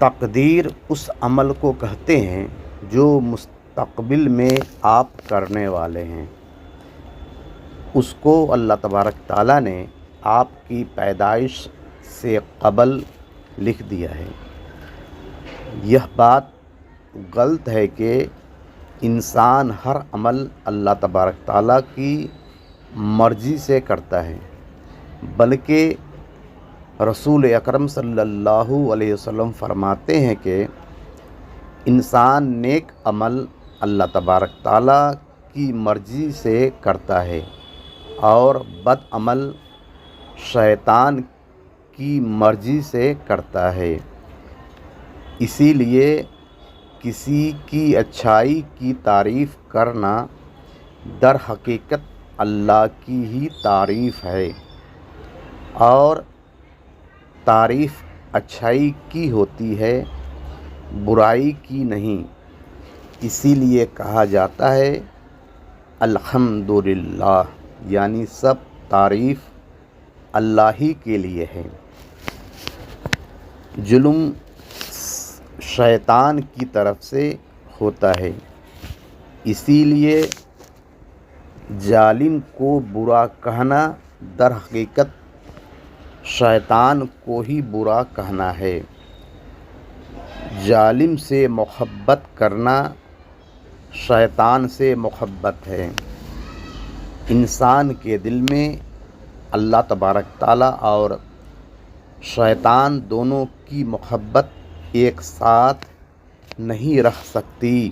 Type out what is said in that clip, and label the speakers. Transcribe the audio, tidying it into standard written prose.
Speaker 1: تقدیر اس عمل کو کہتے ہیں جو مستقبل میں آپ کرنے والے ہیں۔ اس کو اللہ تبارک تعالیٰ نے آپ کی پیدائش سے قبل لکھ دیا ہے۔ یہ بات غلط ہے کہ انسان ہر عمل اللہ تبارک تعالیٰ کی مرضی سے کرتا ہے، بلکہ رسول اکرم صلی اللہ علیہ وسلم فرماتے ہیں کہ انسان نیک عمل اللہ تبارک تعالیٰ کی مرضی سے کرتا ہے اور بد عمل شیطان کی مرضی سے کرتا ہے۔ اسی لیے کسی کی اچھائی کی تعریف کرنا در حقیقت اللہ کی ہی تعریف ہے، اور تعریف اچھائی کی ہوتی ہے، برائی کی نہیں۔ اسی لیے کہا جاتا ہے الحمدللہ، یعنی سب تعریف اللہ ہی کے لیے ہے۔ ظلم شیطان کی طرف سے ہوتا ہے، اسی لیے ظالم کو برا کہنا در حقیقت شیطان کو ہی برا کہنا ہے۔ ظالم سے محبت کرنا شیطان سے محبت ہے۔ انسان کے دل میں اللہ تبارک تعالیٰ اور شیطان دونوں کی محبت ایک ساتھ نہیں رہ سکتی۔